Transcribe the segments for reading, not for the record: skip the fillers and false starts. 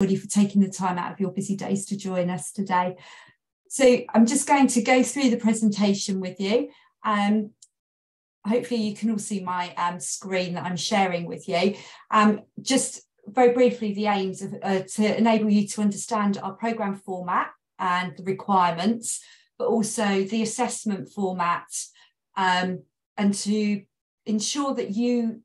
For taking the time out of your busy days to join us today. So I'm just going to go through the presentation with you. Hopefully you can all see my screen that I'm sharing with you. Just very briefly, the aims of, to enable you to understand our programme format and the requirements, but also the assessment format, and to ensure that you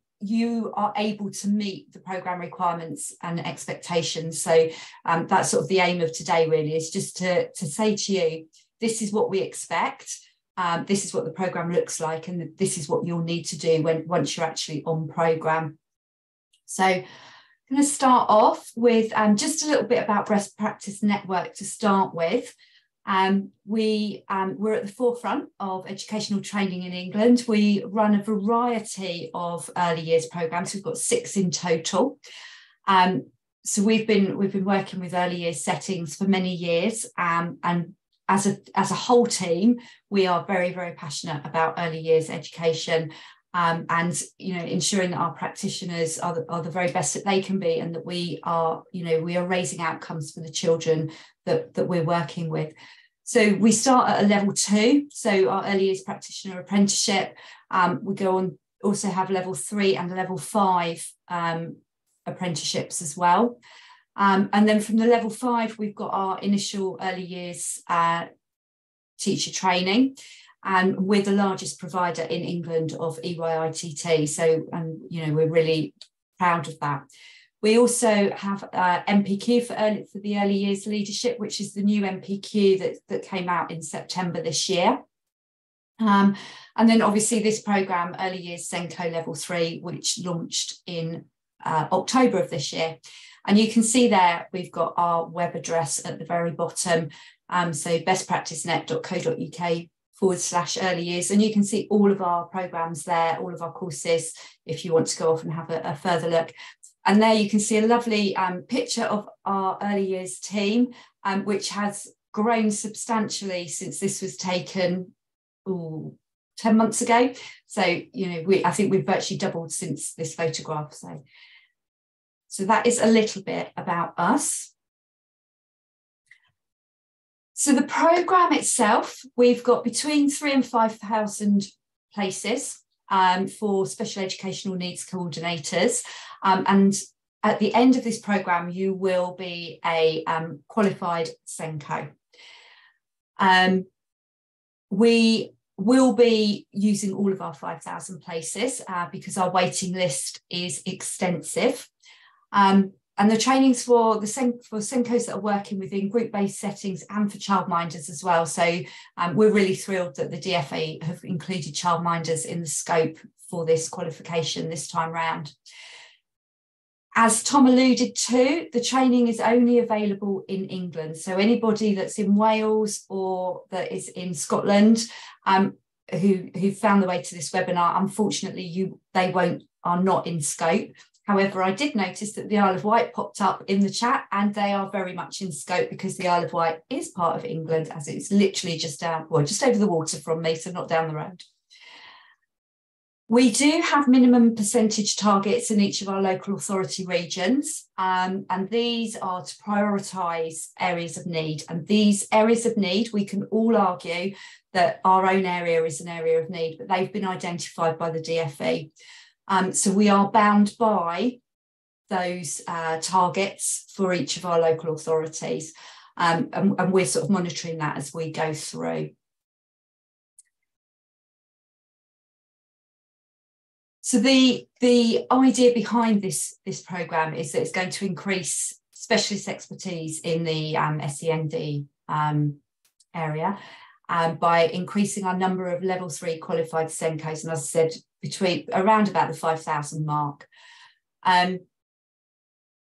are able to meet the programme requirements and expectations. So that's sort of the aim of today, really, is just to say to you, this is what we expect, this is what the programme looks like, and this is what you'll need to do once you're actually on programme. So I'm going to start off with just a little bit about Best Practice Network to start with. We're at the forefront of educational training in England. We run a variety of early years programmes. We've got 6 in total. So we've been working with early years settings for many years, and as a whole team, we are very, very passionate about early years education, and ensuring that our practitioners are the very best that they can be, and that we are raising outcomes for the children that we're working with. So we start at a level 2, so our early years practitioner apprenticeship. We go on, also have level 3 and level 5 apprenticeships as well. And then from the level 5, we've got our initial early years teacher training. And we're the largest provider in England of EYITT. So, we're really proud of that. We also have MPQ for the early years leadership, which is the new MPQ that came out in September this year. And then obviously this programme, Early Years SENCO Level 3, which launched in October of this year. And you can see there we've got our web address at the very bottom. So bestpracticenet.co.uk/early years. And you can see all of our programmes there, all of our courses, if you want to go off and have a further look. And there you can see a lovely picture of our early years team, which has grown substantially since this was taken 10 months ago. So, I think we've virtually doubled since this photograph. So that is a little bit about us. So the programme itself, we've got between 3,000 and 5,000 places for special educational needs coordinators. And at the end of this programme, you will be a qualified SENCO. We will be using all of our 5,000 places because our waiting list is extensive. And the trainings for SENCOs that are working within group-based settings and for childminders as well. So we're really thrilled that the DFE have included childminders in the scope for this qualification this time round. As Tom alluded to, the training is only available in England. So anybody that's in Wales or that is in Scotland who found the way to this webinar, unfortunately, they are not in scope. However, I did notice that the Isle of Wight popped up in the chat, and they are very much in scope because the Isle of Wight is part of England, as it's literally just over the water from me, so not down the road. We do have minimum percentage targets in each of our local authority regions, and these are to prioritise areas of need. And these areas of need, we can all argue that our own area is an area of need, but they've been identified by the DFE. So we are bound by those targets for each of our local authorities, and we're sort of monitoring that as we go through. So the idea behind this programme is that it's going to increase specialist expertise in the SEND area by increasing our number of level 3 qualified SENCOs, and as I said, around about the 5,000 mark.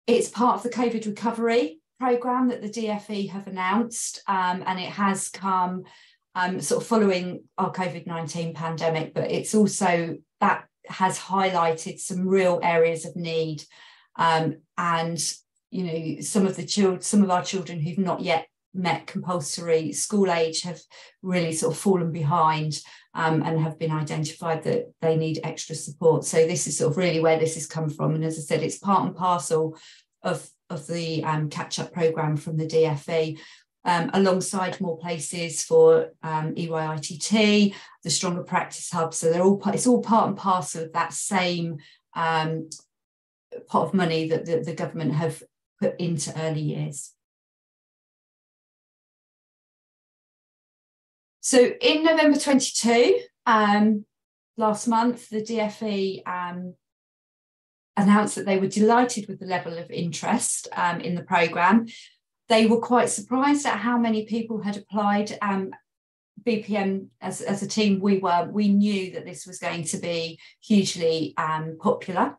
It's part of the COVID recovery programme that the DFE have announced, and it has come sort of following our COVID-19 pandemic, but it's also that has highlighted some real areas of need, and some of our children who've not yet met compulsory school age have really sort of fallen behind, and have been identified that they need extra support. So this is sort of really where this has come from. And as I said, it's part and parcel of catch-up programme from the DFE, alongside more places for EYITT, the Stronger Practice Hub. So it's all part and parcel of that same pot of money that the government have put into early years. So in November 22, last month, the DFE announced that they were delighted with the level of interest in the programme. They were quite surprised at how many people had applied. BPM, as a team, we knew that this was going to be hugely popular.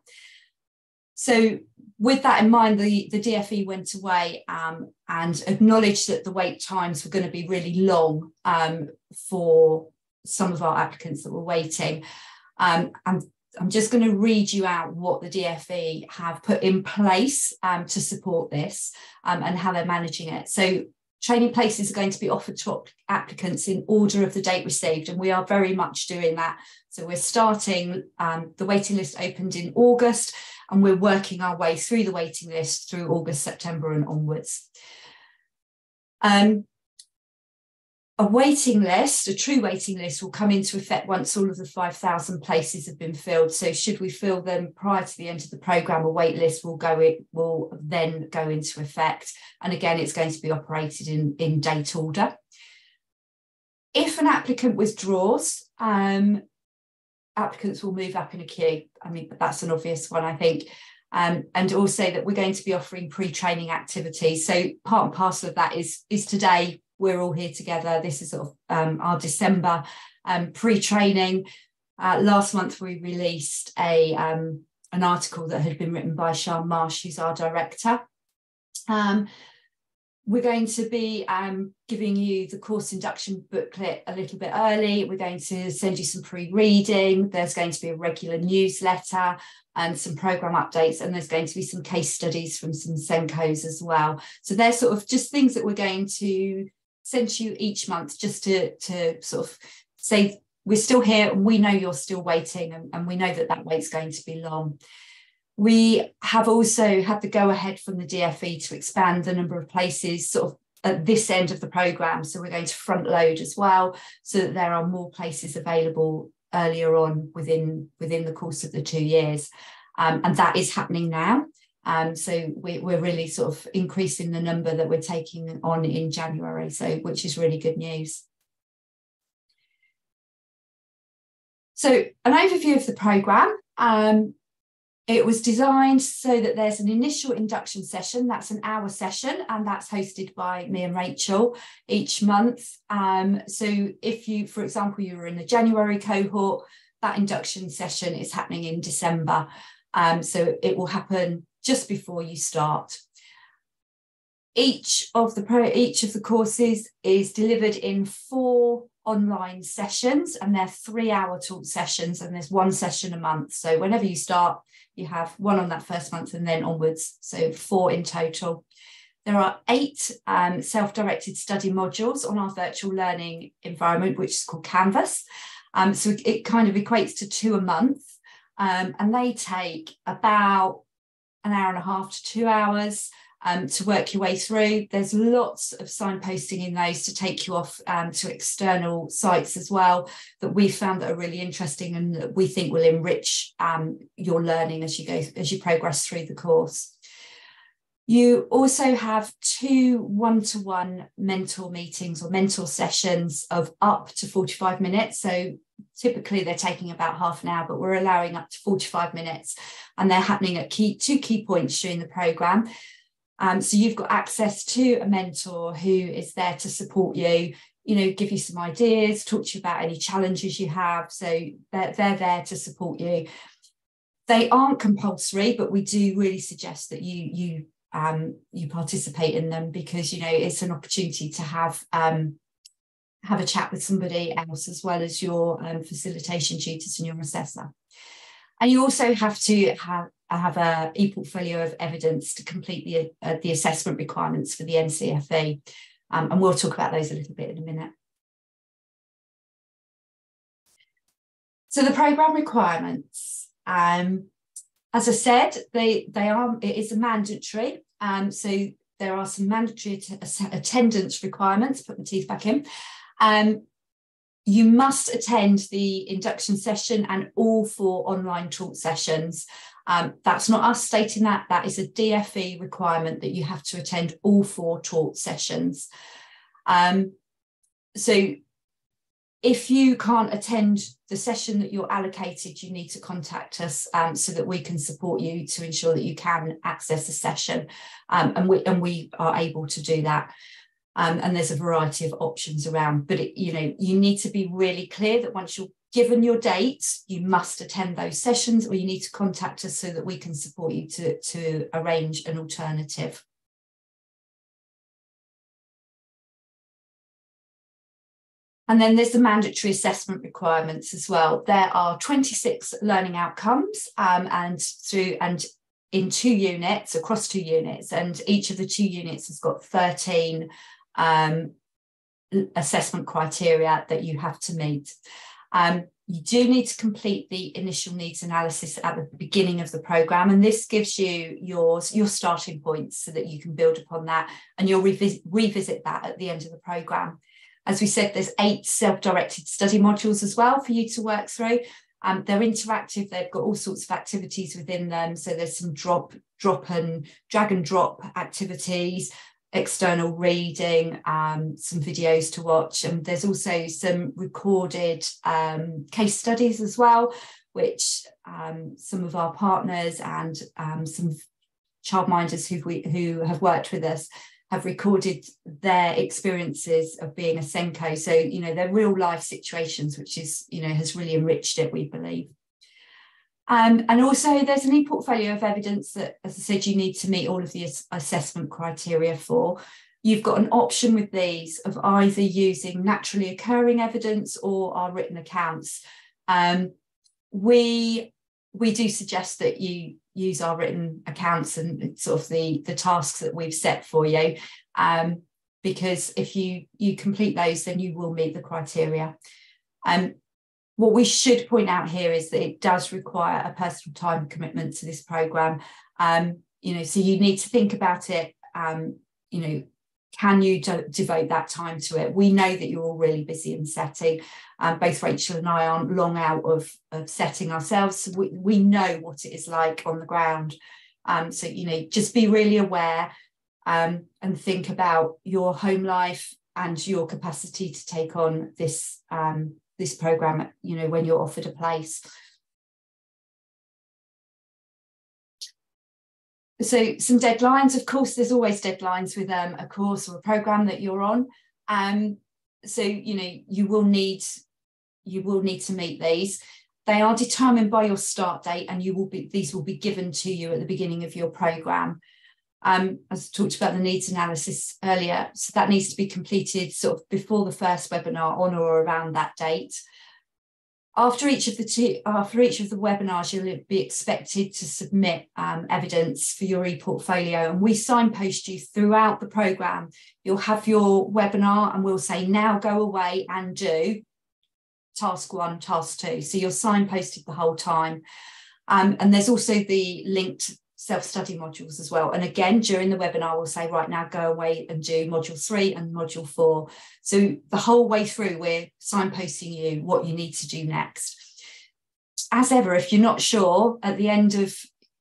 So with that in mind, the DFE went away and acknowledged that the wait times were going to be really long for some of our applicants that were waiting. And I'm just going to read you out what the DFE have put in place to support this and how they're managing it. So training places are going to be offered to applicants in order of the date received, and we are very much doing that. So we're starting, the waiting list opened in August, and we're working our way through the waiting list through August, September and onwards. A waiting list, a true waiting list, will come into effect once all of the 5,000 places have been filled. So should we fill them prior to the end of the programme, a wait list will then go into effect. And again, it's going to be operated in date order. If an applicant withdraws, applicants will move up in a queue. I mean, that's an obvious one, I think. And also that we're going to be offering pre-training activities. So part and parcel of that is today, we're all here together. This is sort of our December pre-training. Last month, we released an article that had been written by Sian Marsh, who's our director. We're going to be giving you the course induction booklet a little bit early. We're going to send you some pre-reading. There's going to be a regular newsletter and some programme updates, and there's going to be some case studies from some SENCOs as well. So they're sort of just things that we're going to send to you each month, just to sort of say we're still here and we know you're still waiting, and we know that that wait's going to be long. We have also had the go-ahead from the DFE to expand the number of places sort of at this end of the programme. So we're going to front load as well, so that there are more places available earlier on within the course of the 2 years. And that is happening now. So we're really sort of increasing the number that we're taking on in January, so which is really good news. So an overview of the programme. It was designed so that there's an initial induction session, that's an hour session, and that's hosted by me and Rachel each month. So if you, for example, you were in the January cohort, that induction session is happening in December. So it will happen just before you start. Each of the courses is delivered in 4 online sessions, and they're 3-hour talk sessions, and there's 1 session a month. So whenever you start, you have 1 on that first month and then onwards, so 4 in total. There are 8 self-directed study modules on our virtual learning environment, which is called Canvas. So it kind of equates to 2 a month, and they take about an hour and a half to 2 hours to work your way through. There's lots of signposting in those to take you off to external sites as well that we found that are really interesting and that we think will enrich your learning as you progress through the course. You also have 2 one-to-one mentor meetings or mentor sessions of up to 45 minutes. So typically they're taking about half an hour, but we're allowing up to 45 minutes, and they're happening at 2 key points during the programme. So you've got access to a mentor who is there to support you, give you some ideas, talk to you about any challenges you have. So they're there to support you. They aren't compulsory, but we do really suggest that you participate in them, because it's an opportunity to have a chat with somebody else as well as your facilitation tutors and your assessor. And you also have to have a e-portfolio of evidence to complete the assessment requirements for the NCFE. And we'll talk about those a little bit in a minute. So the programme requirements, as I said, it is a mandatory So there are some mandatory attendance requirements. Put my teeth back in. You must attend the induction session and all 4 online talk sessions. That's not us stating that. That is a DFE requirement that you have to attend all 4 talk sessions. So if you can't attend the session that you're allocated, you need to contact us so that we can support you to ensure that you can access a session, and we are able to do that. And there's a variety of options around, but you need to be really clear that once you're given your dates, you must attend those sessions, or you need to contact us so that we can support you to arrange an alternative. And then there's the mandatory assessment requirements as well. There are 26 learning outcomes and in 2 units, across 2 units, and each of the 2 units has got 13 assessment criteria that you have to meet. You do need to complete the initial needs analysis at the beginning of the programme, and this gives you your starting points so that you can build upon that, and you'll revisit that at the end of the programme. As we said, there's 8 self-directed study modules as well for you to work through. They're interactive, they've got all sorts of activities within them. So there's some drag and drop activities, external reading, some videos to watch. And there's also some recorded case studies as well, which some of our partners and some childminders who have worked with us have recorded their experiences of being a SENCO. So, they're real life situations, which is, has really enriched it, we believe. And also there's an e-portfolio of evidence that, as I said, you need to meet all of the assessment criteria for. You've got an option with these of either using naturally occurring evidence or our written accounts. We do suggest that you use our written accounts and sort of the tasks that we've set for you, because if you complete those, then you will meet the criteria. What we should point out here is that it does require a personal time commitment to this programme. So you need to think about it. Can you devote that time to it? We know that you're all really busy in setting. Both Rachel and I aren't long out of setting ourselves. So we know what it is like on the ground. So, just be really aware and think about your home life and your capacity to take on this programme, when you're offered a place. So some deadlines, of course, there's always deadlines with a course or a programme that you're on. So, you will need to meet these. They are determined by your start date, and these will be given to you at the beginning of your programme. As I talked about the needs analysis earlier, so that needs to be completed sort of before the first webinar, on or around that date. After each of the webinars, you'll be expected to submit evidence for your e-portfolio, and we signpost you throughout the programme. You'll have your webinar and we'll say, now go away and do task 1, task 2. So you're signposted the whole time. And there's also the linked self-study modules as well. And again, during the webinar, we'll say, right, now go away and do module 3 and module 4. So the whole way through, we're signposting you what you need to do next. As ever, if you're not sure, at the end of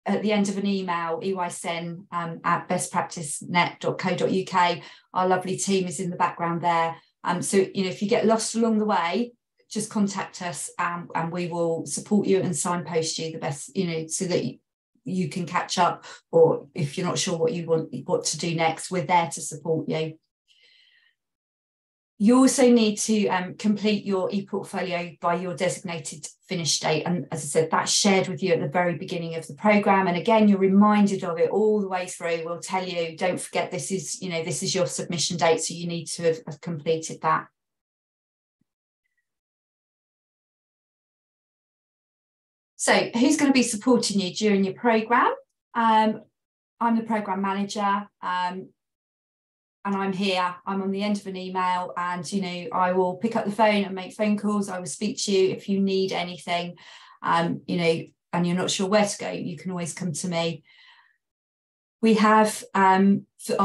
an email, EYSEN at bestpracticenet.co.uk, our lovely team is in the background there. So, if you get lost along the way, just contact us and we will support you and signpost you the best, so that you can catch up, or if you're not sure what to do next, we're there to support you. You also need to complete your e-portfolio by your designated finish date. And as I said, that's shared with you at the very beginning of the programme. And again, you're reminded of it all the way through. We'll tell you, don't forget, this is your submission date, so you need to have completed that. So who's going to be supporting you during your programme? I'm the programme manager, and I'm here. I'm on the end of an email, and I will pick up the phone and make phone calls. I will speak to you if you need anything, and you're not sure where to go, you can always come to me. We have our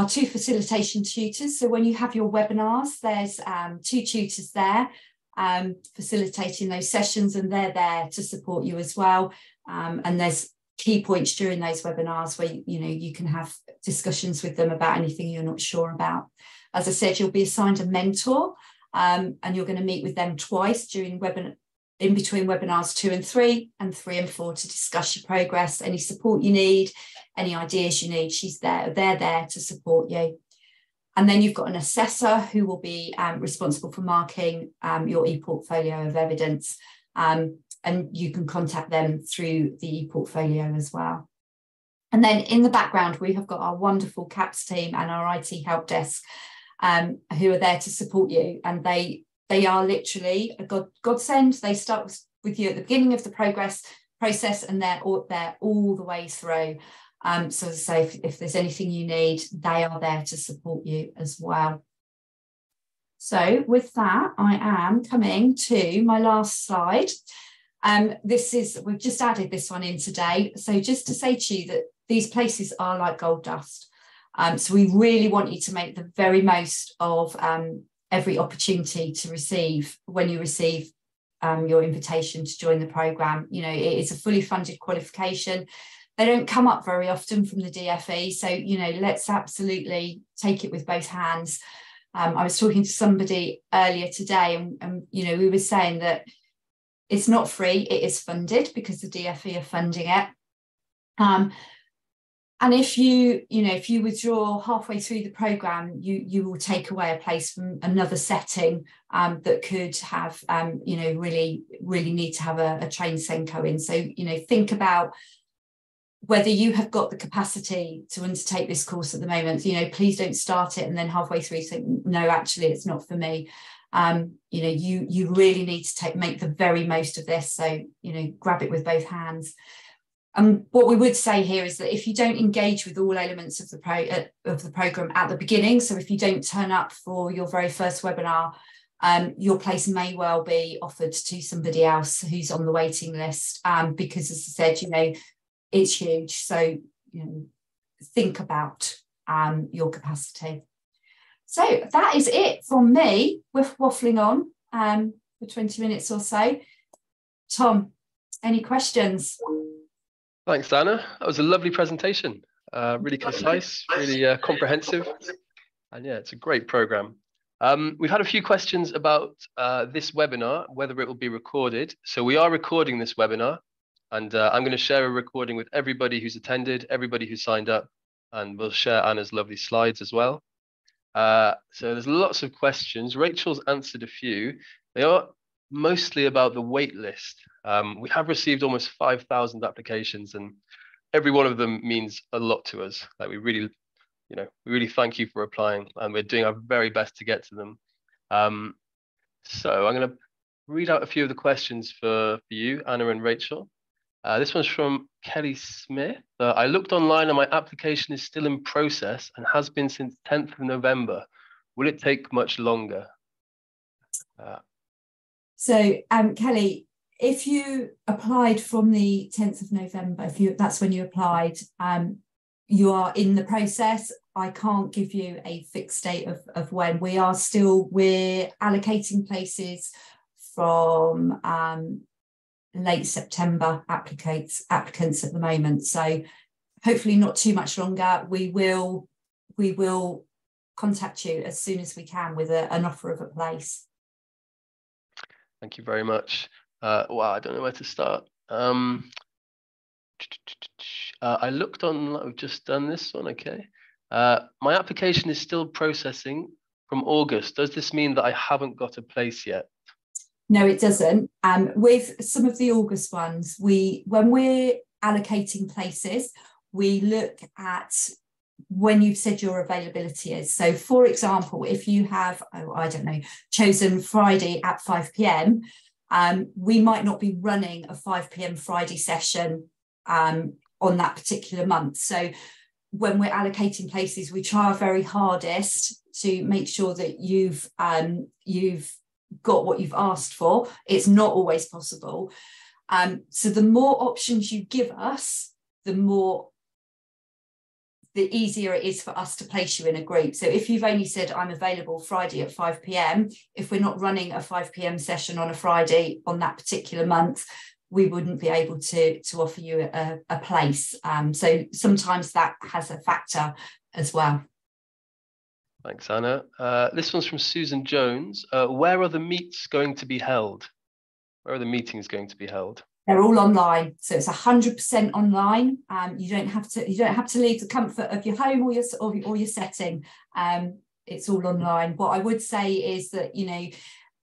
2 facilitation tutors. So when you have your webinars, there's 2 tutors there facilitating those sessions, and they're there to support you as well. And there's key points during those webinars where you can have discussions with them about anything you're not sure about. As I said, you'll be assigned a mentor, and you're going to meet with them twice during in between webinars 2 and 3 and 3 and 4 to discuss your progress, any support you need, any ideas you need. They're there to support you. And then you've got an assessor who will be responsible for marking your e-portfolio of evidence, and you can contact them through the e-portfolio as well. And then in the background, we have got our wonderful CAPS team and our IT help desk who are there to support you, and they are literally a godsend. They start with you at the beginning of the process, and they're all the way through. So as I say, if there's anything you need, they are there to support you as well. So with that, I am coming to my last slide. We've just added this one in today. So just to say to you that these places are like gold dust. So we really want you to make the very most of every opportunity to receive when you receive your invitation to join the programme. It is a fully funded qualification. They don't come up very often from the DFE. So, let's absolutely take it with both hands. I was talking to somebody earlier today and we were saying that it's not free, it is funded because the DFE are funding it. And if you withdraw halfway through the programme, you will take away a place from another setting that could have, really need to have a trained SENCO in. So, think about whether you have got the capacity to undertake this course at the moment. Please don't start it and then halfway through say, no, actually, it's not for me. You really need to make the very most of this. So, grab it with both hands. And what we would say here is that if you don't engage with all elements of the programme at the beginning, so if you don't turn up for your very first webinar, your place may well be offered to somebody else who's on the waiting list, because, as I said, it's huge. So, think about your capacity. So that is it from me. We're waffling on for 20 minutes or so. Tom, any questions? Thanks, Anna. That was a lovely presentation. Really concise, really comprehensive. And yeah, it's a great program. We've had a few questions about this webinar, whether it will be recorded. So we are recording this webinar, and I'm going to share a recording with everybody who's attended, everybody who signed up, and we'll share Anna's lovely slides as well. So there's lots of questions. Rachel's answered a few. They are mostly about the wait list. We have received almost 5,000 applications, and every one of them means a lot to us. Like we really thank you for applying, and we're doing our very best to get to them. So I'm going to read out a few of the questions for you, Anna and Rachel. This one's from Kelly Smith. I looked online and my application is still in process and has been since 10th of November. Will it take much longer? So, Kelly, if you applied from the 10th of November, that's when you applied, you are in the process. I can't give you a fixed date of when. We're allocating places from late September applicants at the moment. So hopefully not too much longer. We will contact you as soon as we can with an offer of a place. Thank you very much. Wow, I don't know where to start. I looked on, we've just done this one, okay. My application is still processing from August. Does this mean that I haven't got a place yet? No, it doesn't. With some of the August ones, when we're allocating places, we look at when you've said your availability is. So, for example, if you have, chosen Friday at 5 p.m, we might not be running a 5 p.m. Friday session on that particular month. So when we're allocating places, we try our very hardest to make sure that you've got what you've asked for. It's not always possible. So the more options you give us, the more the easier it is for us to place you in a group. So if you've only said, I'm available Friday at 5 p.m, if we're not running a 5 p.m. session on a Friday on that particular month, we wouldn't be able to offer you a place. So sometimes that has a factor as well. Thanks, Anna. This one's from Susan Jones. Where are the meets going to be held? Where are the meetings going to be held? They're all online, so it's 100% online. You don't have to leave the comfort of your home or your setting. It's all online. What I would say is that, you know,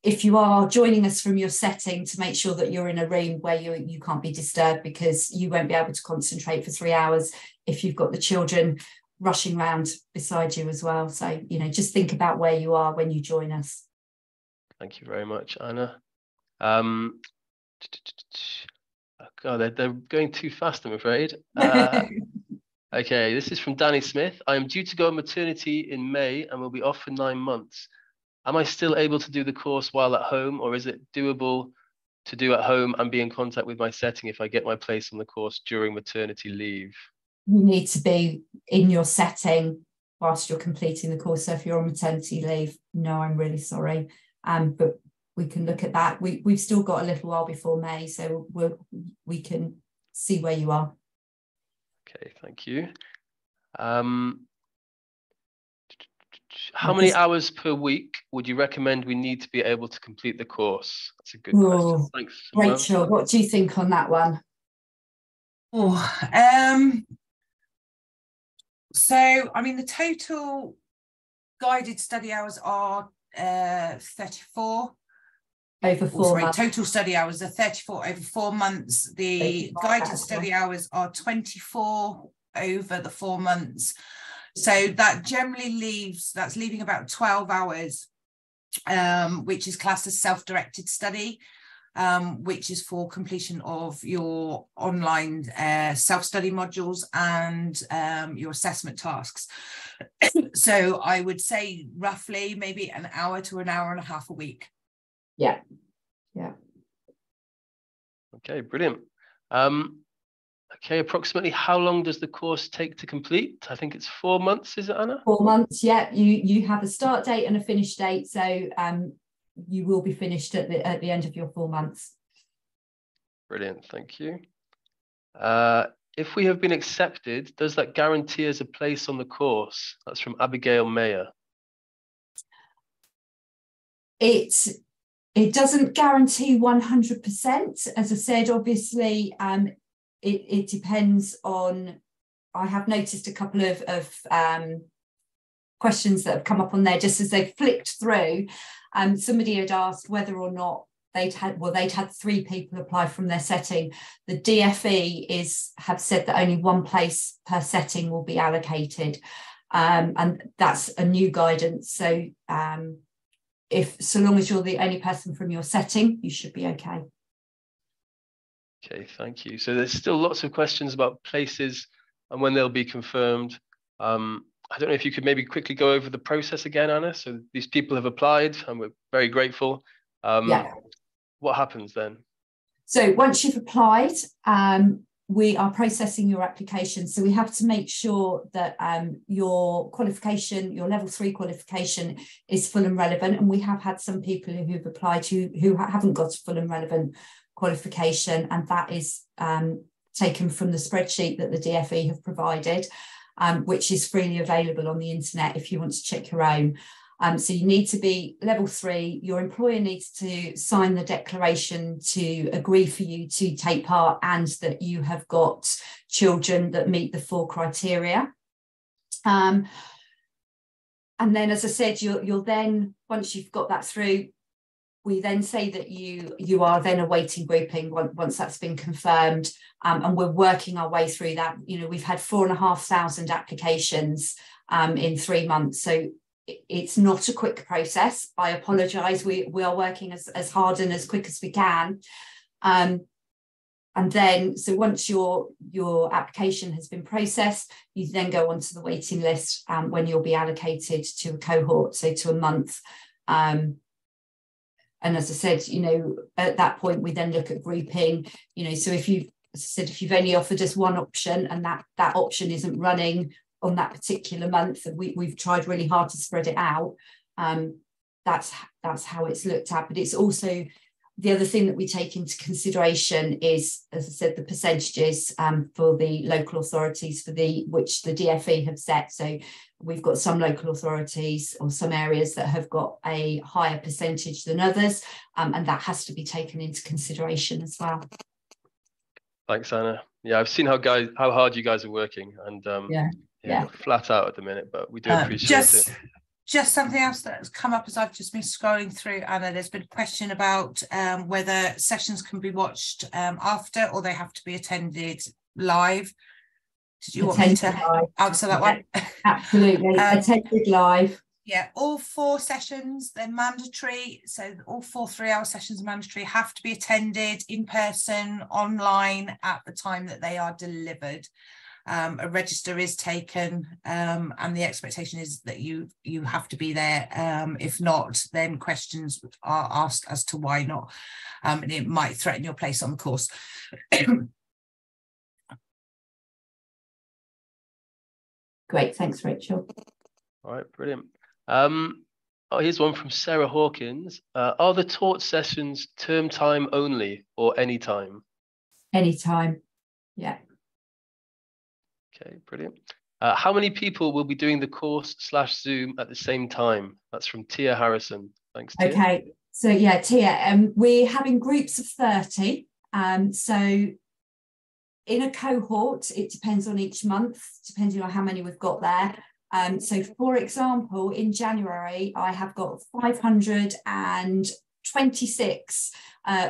if you are joining us from your setting, to make sure that you're in a room where you can't be disturbed, because you won't be able to concentrate for 3 hours if you've got the children rushing around beside you as well. So, you know, just think about where you are when you join us. Thank you very much, Anna. God, they're going too fast, I'm afraid. Okay, this is from Danny Smith. I am due to go on maternity in May and will be off for 9 months. Am I still able to do the course while at home, or is it doable to do at home and be in contact with my setting if I get my place on the course during maternity leave? You need to be in your setting whilst you're completing the course. So if you're on maternity leave, no, I'm really sorry. But we can look at that. We've still got a little while before May, so we can see where you are. Okay, thank you. How many hours per week would you recommend we need to be able to complete the course? That's a good question. Thanks, Rachel. What do you think on that one? So, I mean, the total guided study hours are 34. Over 4 months. Total study hours are 34 over 4 months. The guided study hours are 24 over the 4 months. So that generally leaving about 12 hours, which is classed as self-directed study, which is for completion of your online self-study modules and your assessment tasks. So I would say roughly maybe an hour to an hour and a half a week. Yeah. Okay, brilliant. Okay, approximately how long does the course take to complete? I think it's 4 months, is it, Anna? 4 months, yeah. You have a start date and a finish date, so you will be finished at the end of your 4 months. Brilliant, thank you. If we have been accepted, does that guarantee us a place on the course? That's from Abigail Mayer. It doesn't guarantee 100%. As I said, obviously, it depends on. I have noticed a couple of questions that have come up on there just as they've flicked through. Somebody had asked whether or not they'd had 3 people apply from their setting. The DFE have said that only 1 place per setting will be allocated, and that's a new guidance. So so long as you're the only person from your setting, you should be okay. Okay, thank you. So there's still lots of questions about places and when they'll be confirmed. I don't know if you could maybe quickly go over the process again, Anna. So these people have applied and we're very grateful. Yeah. What happens then? So once you've applied, we are processing your application. So we have to make sure that your qualification, your level 3 qualification, is full and relevant. And we have had some people who've applied who haven't got a full and relevant qualification, and that is taken from the spreadsheet that the DFE have provided, which is freely available on the internet if you want to check your own. So you need to be level 3. Your employer needs to sign the declaration to agree for you to take part, and that you have got children that meet the 4 criteria. And then, as I said, you'll then, once you've got that through, we then say that you are then awaiting grouping once that's been confirmed, and we're working our way through that. You know, we've had 4,500 applications in 3 months, so it's not a quick process. I apologise. We are working as hard and as quick as we can. And then, so once your application has been processed, you then go onto the waiting list when you'll be allocated to a cohort, so to a month. And as I said, you know, at that point, we then look at grouping, you know, so if you've only offered us 1 option and that option isn't running, on that particular month, and we've tried really hard to spread it out. That's how it's looked at. But it's also, the other thing that we take into consideration is, as I said, the percentages for the local authorities which the DfE have set. So we've got some local authorities or some areas that have got a higher percentage than others, and that has to be taken into consideration as well. Thanks, Anna. Yeah, I've seen how hard you guys are working, and yeah, flat out at the minute, but we do appreciate it. Just something else that's come up as I've just been scrolling through, Anna, there's been a question about whether sessions can be watched after, or they have to be attended live. Did you want me to answer that one? Absolutely, attended live. Yeah, all 4 sessions, they're mandatory. So all 4 3-hour sessions are mandatory, have to be attended in person, online at the time that they are delivered. A register is taken, and the expectation is that you have to be there. If not, then questions are asked as to why not, and it might threaten your place on the course. Great, thanks, Rachel. All right, brilliant. Here's one from Sarah Hawkins. Are the taught sessions term time only or any time? Any time, yeah. Okay, brilliant. How many people will be doing the course/Zoom at the same time? That's from Tia Harrison. Thanks, Tia. Okay, so yeah, Tia, we're having groups of 30. So in a cohort, it depends on each month, depending on how many we've got there. So for example, in January, I have got 526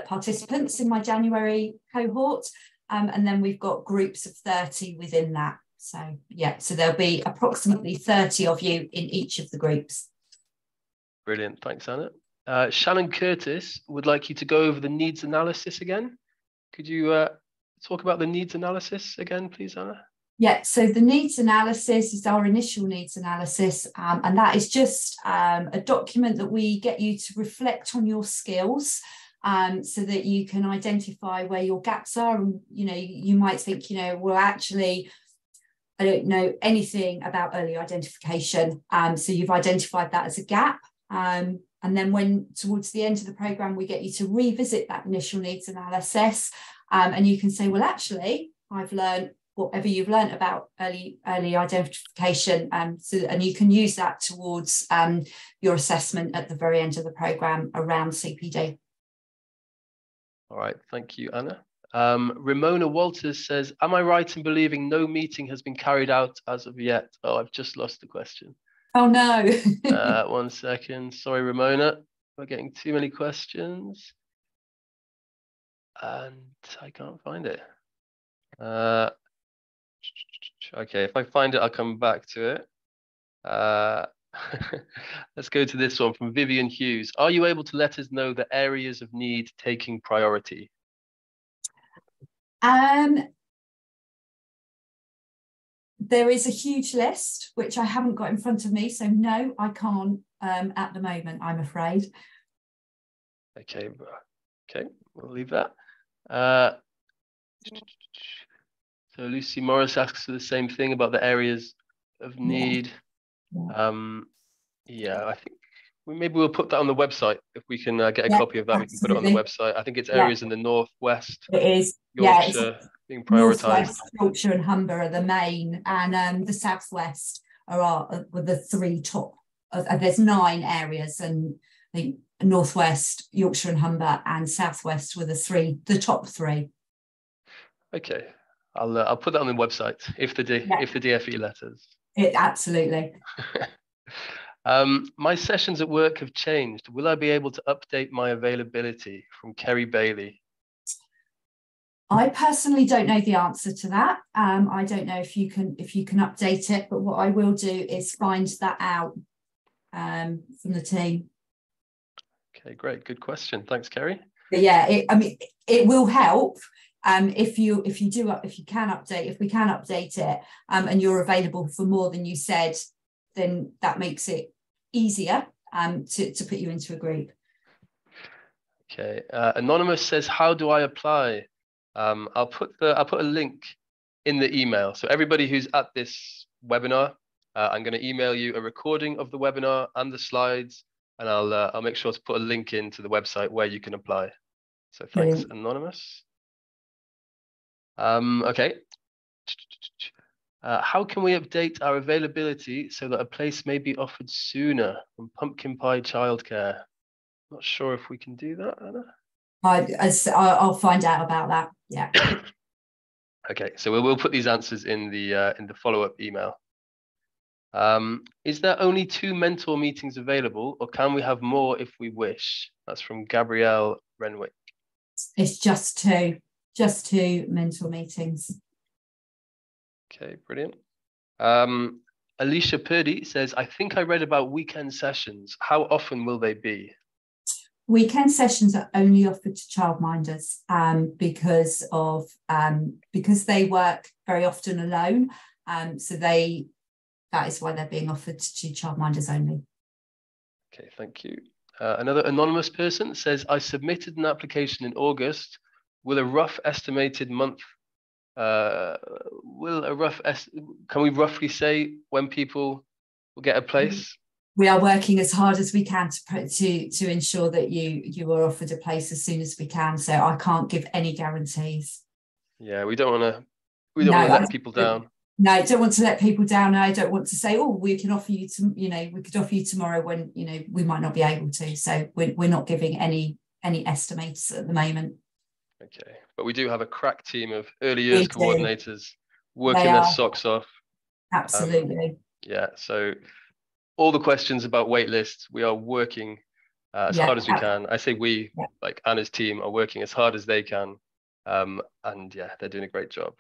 participants in my January cohort. And then we've got groups of 30 within that. So yeah, so there'll be approximately 30 of you in each of the groups. Brilliant, thanks, Anna. Shannon Curtis would like you to go over the needs analysis again. Could you talk about the needs analysis again, please, Anna? Yeah, so the needs analysis is our initial needs analysis, and that is just a document that we get you to reflect on your skills, so that you can identify where your gaps are. And you might think, well, actually I don't know anything about early identification, so you've identified that as a gap, and then when towards the end of the program we get you to revisit that initial needs analysis, and you can say, well, actually I've learned whatever you've learned about early identification, and you can use that towards your assessment at the very end of the program around CPD. All right, thank you, Anna. Ramona Walters says, am I right in believing no meeting has been carried out as of yet? Oh, I've just lost the question. Oh, no. 1 second. Sorry, Ramona. We're getting too many questions. And I can't find it. Okay, if I find it, I'll come back to it. Let's go to this one from Vivian Hughes. Are you able to let us know the areas of need taking priority? There is a huge list, which I haven't got in front of me. So no, I can't at the moment, I'm afraid. Okay, we'll leave that. So Lucy Morris asks for the same thing about the areas of need. Yeah, I think maybe we'll put that on the website. If we can get a copy of that, we can put it on the website. I think it's areas in the northwest. It is. Yorkshire being prioritised. Northwest, Yorkshire and Humber are the main, and the southwest are the 3 top. There's 9 areas, and I think northwest, Yorkshire and Humber, and southwest were the top 3. Okay, I'll put that on the website if the DfE letters. Absolutely. My sessions at work have changed. Will I be able to update my availability? From Kerry Bailey. I personally don't know the answer to that. I don't know if you can update it, but what I will do is find that out from the team. Okay, great, good question. Thanks, Kerry. But yeah, it will help if we can update it, and you're available for more than you said, then that makes it easier to put you into a group. Okay, Anonymous says, how do I apply? I'll put a link in the email, so everybody who's at this webinar. I'm going to email you a recording of the webinar and the slides, and I'll make sure to put a link into the website where you can apply. So thanks, Brilliant. Anonymous. Okay. How can we update our availability so that a place may be offered sooner from Pumpkin Pie Childcare? Not sure if we can do that, Anna. I'll find out about that. Yeah. Okay, so we'll put these answers in the follow-up email. Is there only 2 mentor meetings available, or can we have more if we wish? That's from Gabrielle Renwick. It's just two mentor meetings. Okay, brilliant. Alicia Purdy says, I think I read about weekend sessions. How often will they be? Weekend sessions are only offered to childminders because they work very often alone. So that is why they're being offered to childminders only. Okay, thank you. Another anonymous person says, I submitted an application in August. Will a rough estimated month, can we roughly say when people will get a place? We are working as hard as we can to ensure that you are offered a place as soon as we can. So I can't give any guarantees. Yeah, we don't want to let people down. No, I don't want to let people down. I don't want to say, oh, we can offer you we could offer you tomorrow when we might not be able to. So we're not giving any estimates at the moment. Okay, but we do have a crack team of early years coordinators working their socks off. Absolutely. Yeah, so all the questions about wait lists, we are working as hard as we can. I say we, like Anna's team, are working as hard as they can. And yeah, they're doing a great job.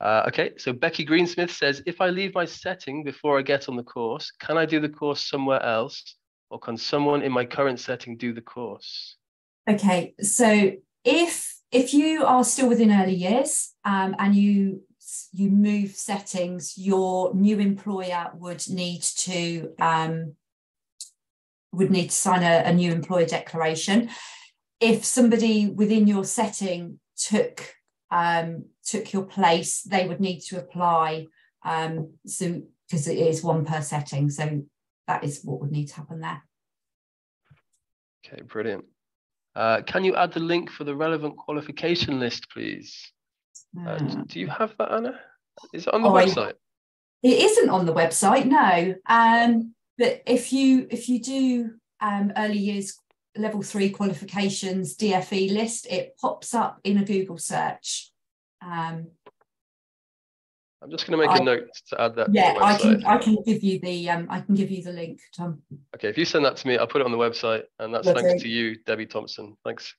Okay, so Becky Greensmith says, if I leave my setting before I get on the course, can I do the course somewhere else, or can someone in my current setting do the course? Okay, so if you are still within early years and you move settings, your new employer would need to sign a new employer declaration. If somebody within your setting took your place, they would need to apply. So because it is one per setting, so that is what would need to happen there. Okay, brilliant. Can you add the link for the relevant qualification list, please? Do you have that, Anna? Is it on the website? It isn't on the website, no. But if you do early years level 3 qualifications DFE list, it pops up in a Google search. I'm just going to make a note to add that to the website. I can give you the link, Tom. Okay, if you send that to me, I'll put it on the website, and that's thanks to you, Debbie Thompson. Thanks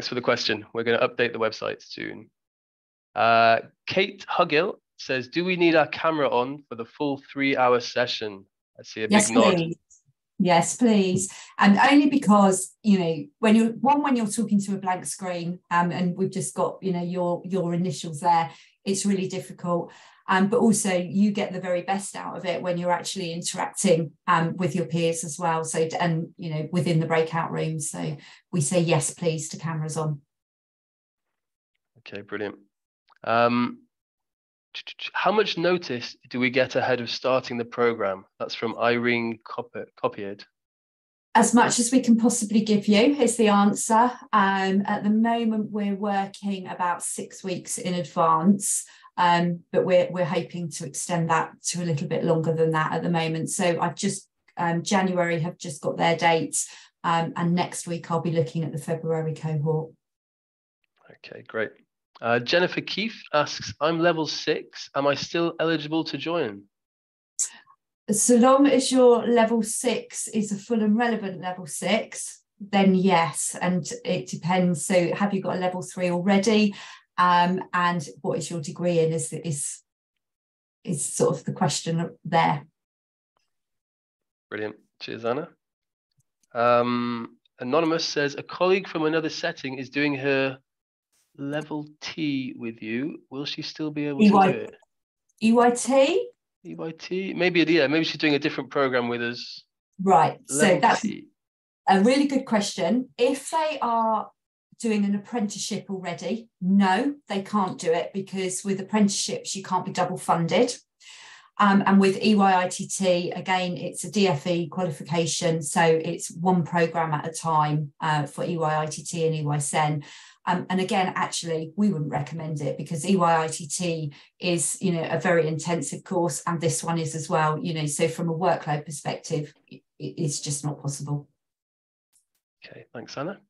for the question. We're going to update the website soon. Kate Huggill says, do we need our camera on for the full 3-hour session? I see a big nod. Please. Yes, please. And only because, when you're talking to a blank screen and we've just got, your initials there, it's really difficult. But also you get the very best out of it when you're actually interacting with your peers as well. So, and, within the breakout rooms. So we say, yes, please, to cameras on. Okay, brilliant. How much notice do we get ahead of starting the program? That's from Irene Copied. As much as we can possibly give you is the answer. At the moment, we're working about 6 weeks in advance, but we're hoping to extend that to a little bit longer than that at the moment. So I've just January have just got their dates, and next week I'll be looking at the February cohort. Okay, great. Jennifer Keefe asks, I'm level 6. Am I still eligible to join? So long as your level 6 is a full and relevant level 6, then yes. And it depends. So have you got a level 3 already? And what is your degree in is sort of the question there. Brilliant. Cheers, Anna. Anonymous says, a colleague from another setting is doing her level T with you. Will she still be able to do it? EYT? EYT? Maybe she's doing a different program with us. Right. Level so that's T. A really good question. If they are doing an apprenticeship already, no, they can't do it, because with apprenticeships, you can't be double funded. And with EYITT, again, it's a DFE qualification, so it's one programme at a time for EYITT and EYSEN. And again, actually, we wouldn't recommend it because EYITT is, a very intensive course, and this one is as well, so from a workload perspective, it's just not possible. Okay, thanks, Anna.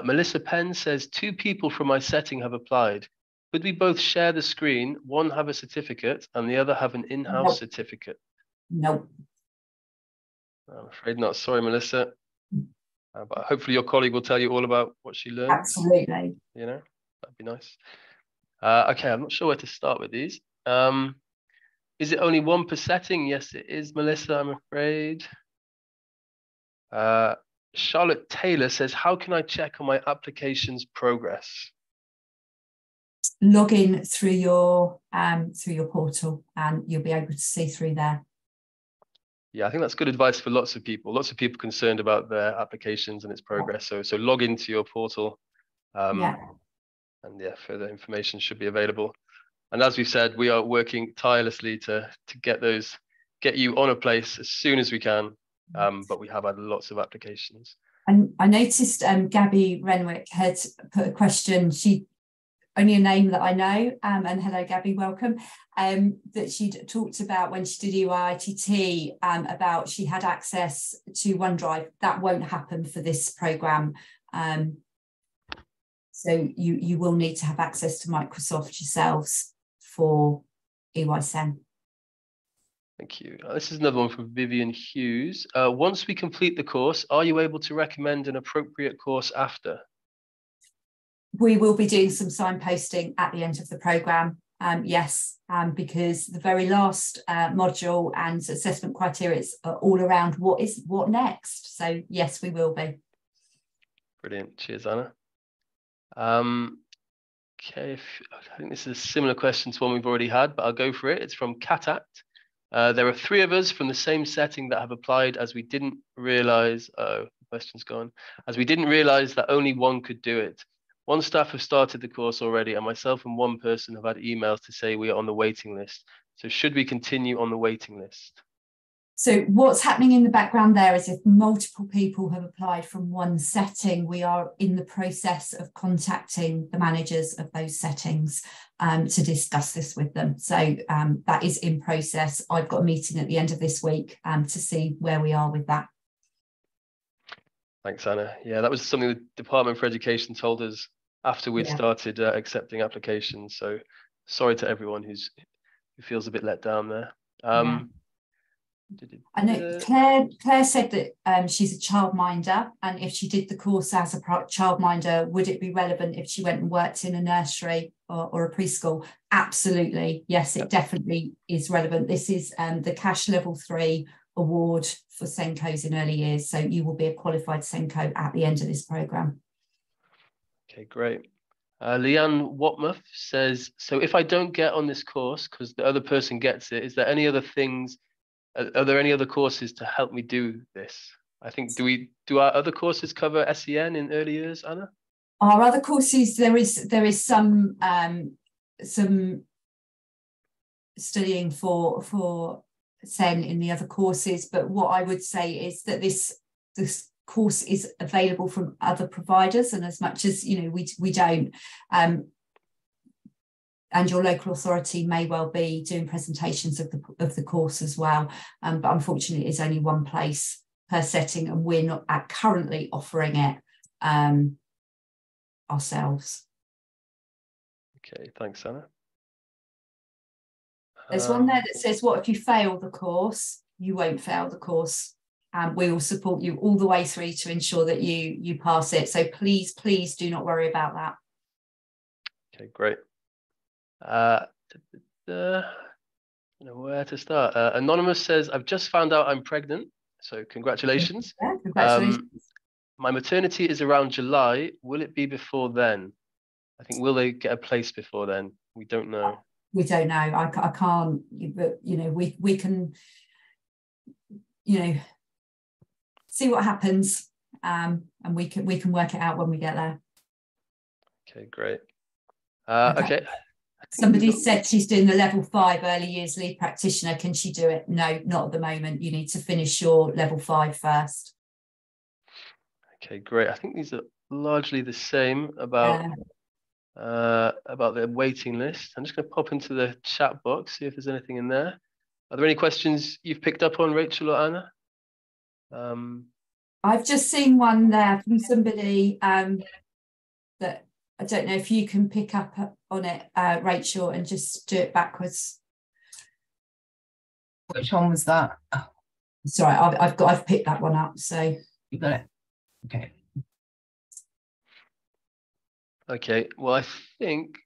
Melissa Penn says, 2 people from my setting have applied. Could we both share the screen, one have a certificate and the other have an in-house certificate? Nope. I'm afraid not. Sorry, Melissa. But hopefully your colleague will tell you all about what she learned. Absolutely. That'd be nice. Okay, I'm not sure where to start with these. Is it only 1 per setting? Yes, it is, Melissa, I'm afraid. Charlotte Taylor says, how can I check on my application's progress? Log in through your portal and you'll be able to see through there. Yeah, I think that's good advice for lots of people. Lots of people concerned about their applications and its progress. So log into your portal. And further information should be available. And as we've said, we are working tirelessly to get you on a place as soon as we can. But we have had lots of applications. And I noticed Gabby Renwick had put a question. She only a name that I know, and hello Gabby, welcome. That she'd talked about when she did EYITT, about she had access to OneDrive. That won't happen for this programme. So you will need to have access to Microsoft yourselves for EYSEN. Thank you. This is another one from Vivian Hughes. Once we complete the course, are you able to recommend an appropriate course after? We will be doing some signposting at the end of the programme, yes, because the very last module and assessment criteria are all around what next. So yes, we will be. Brilliant. Cheers, Anna. Okay, I think this is a similar question to one we've already had, but I'll go for it. It's from Catat. There are 3 of us from the same setting that have applied as we didn't realise, the question's gone, as we didn't realise that only one could do it. 1 staff have started the course already, and myself and 1 person have had emails to say we are on the waiting list. So should we continue on the waiting list? So what's happening in the background there is if multiple people have applied from one setting, we are in the process of contacting the managers of those settings to discuss this with them. So that is in process. I've got a meeting at the end of this week to see where we are with that. Thanks, Anna. Yeah, that was something the Department for Education told us after we'd started accepting applications. So sorry to everyone who feels a bit let down there. I know Claire said that she's a childminder, and if she did the course as a childminder, would it be relevant if she went and worked in a nursery or a preschool? Absolutely, yes, it definitely is relevant. This is the Cash Level 3 award for SENCOs in early years, so you will be a qualified SENCO at the end of this programme. Okay, great. Leanne Watmuth says, so if I don't get on this course because the other person gets it, is there any other things? Are there any other courses to help me do this? I think, do our other courses cover SEN in early years, Anna? Our other courses, there is some studying for SEN in the other courses, but what I would say is that this course is available from other providers, and as much as we don't, and your local authority may well be doing presentations of the course as well, but unfortunately it's only one place per setting, and we're not currently offering it ourselves. Okay, thanks, Anna. There's one there that says, what if you fail the course? You won't fail the course. We will support you all the way through to ensure that you pass it. So please do not worry about that. Okay, great. I don't know where to start. Anonymous says, I've just found out I'm pregnant. So congratulations. Yeah, congratulations. My maternity is around July. Will it be before then? I think, will they get a place before then? We don't know. We don't know. I can't, but we can, see what happens, and we can work it out when we get there. Okay, great. Okay. Somebody said she's doing the level 5 early years lead practitioner. Can she do it? No, not at the moment. You need to finish your level 5 first. Okay, great. I think these are largely the same about the waiting list. I'm just going to pop into the chat box, see if there's anything in there. Are there any questions you've picked up on, Rachel or Anna? I've just seen one there from somebody that I don't know if you can pick up on it, Rachel, and just do it backwards. Which one was that? Oh. Sorry, I've picked that one up. So You got it. Okay. Okay. Well, I think.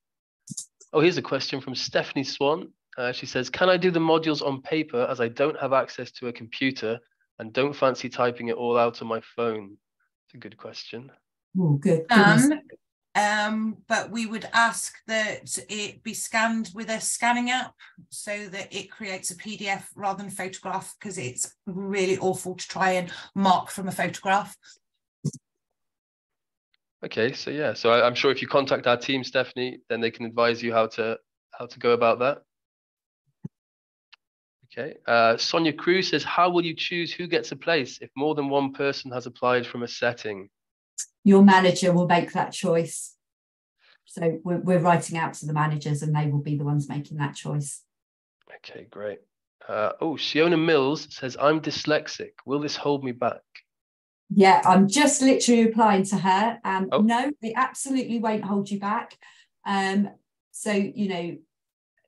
Oh, here's a question from Stephanie Swan. She says, "Can I do the modules on paper as I don't have access to a computer and don't fancy typing it all out on my phone?" It's a good question. Oh, good. But we would ask that it be scanned with a scanning app so that it creates a PDF rather than a photograph, because it's really awful to try and mark from a photograph. Okay, so yeah, so I'm sure if you contact our team, Stephanie, then they can advise you how to go about that. Okay, Sonia Cruz says, "How will you choose who gets a place if more than one person has applied from a setting?" Your manager will make that choice. So we're writing out to the managers and they will be the ones making that choice. Okay, great. Oh, Shiona Mills says, "I'm dyslexic. Will this hold me back?" Yeah, I'm just literally replying to her. No, it absolutely won't hold you back. So, you know,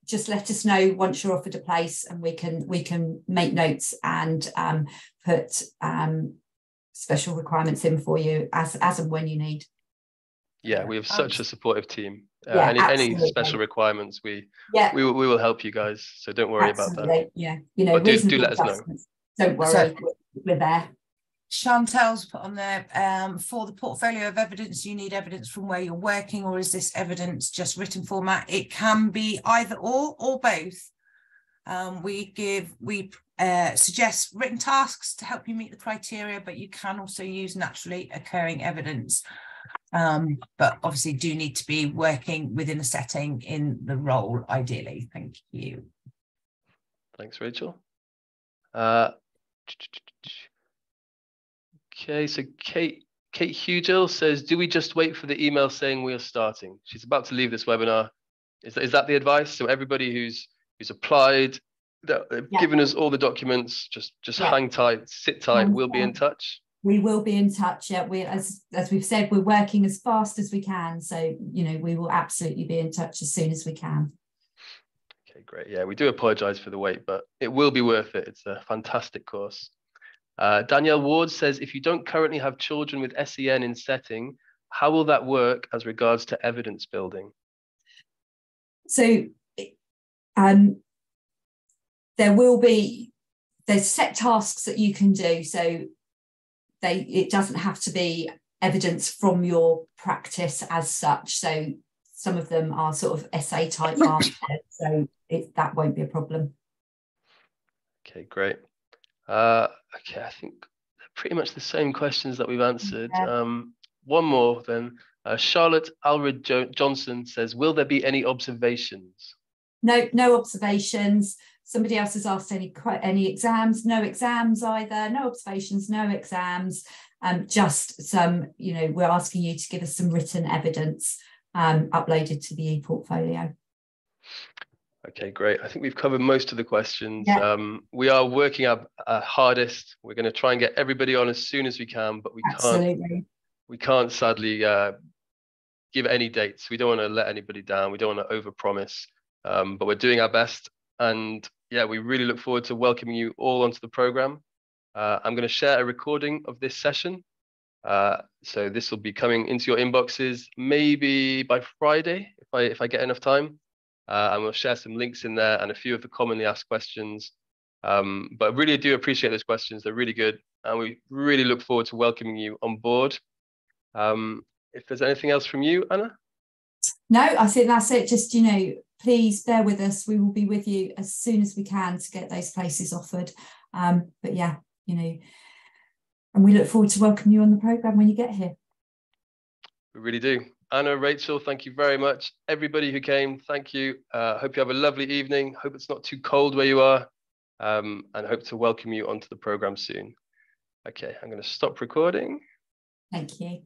just let us know once you're offered a place and we can make notes and put special requirements in for you as and when you need. Yeah, we have such a supportive team. Any special requirements, we will help you guys. So don't worry about that. Yeah, you know, do let us know. Don't worry, we're there. Chantel's put on there, for the portfolio of evidence, you need evidence from where you're working, or is this evidence just written format? It can be either or both. We suggest written tasks to help you meet the criteria, but you can also use naturally occurring evidence. But obviously do need to be working within a setting in the role, ideally. Thank you. Thanks, Rachel. Okay, so Kate Hugill says, "Do we just wait for the email saying we are starting?" She's about to leave this webinar. Is that the advice? So everybody who's applied, given us all the documents, just hang tight, sit tight. We'll be in touch. We will be in touch. Yeah, as we've said, we're working as fast as we can. So, you know, we will absolutely be in touch as soon as we can. Okay, great. Yeah, we do apologize for the wait, but it will be worth it. It's a fantastic course. Danielle Ward says, "If you don't currently have children with SEN in setting, how will that work as regards to evidence building?" So there's set tasks that you can do. So it doesn't have to be evidence from your practice as such. So some of them are sort of essay type answers, so that won't be a problem. Okay, great. Okay, I think they're pretty much the same questions that we've answered. Yeah. One more then. Charlotte Alred Johnson says, "Will there be any observations?" No observations. Somebody else has asked any exams. No exams either. No observations, no exams. Just some, you know, we're asking you to give us some written evidence uploaded to the e-portfolio. Okay, great. I think we've covered most of the questions. Yeah. We are working our hardest. We're going to try and get everybody on as soon as we can, but we can't sadly give any dates. We don't want to let anybody down. We don't want to overpromise, but we're doing our best. And yeah, we really look forward to welcoming you all onto the program. I'm going to share a recording of this session. So this will be coming into your inboxes maybe by Friday, if I get enough time. And we'll share some links in there and a few of the commonly asked questions. But I really do appreciate those questions. They're really good. And we really look forward to welcoming you on board. If there's anything else from you, Anna? No, I think that's it. Just, you know, please bear with us. We will be with you as soon as we can to get those places offered. But yeah, you know, and we look forward to welcoming you on the programme when you get here. We really do. Anna, Rachel, thank you very much. Everybody who came, thank you. Hope you have a lovely evening. Hope it's not too cold where you are, and hope to welcome you onto the program soon. Okay, I'm going to stop recording. Thank you.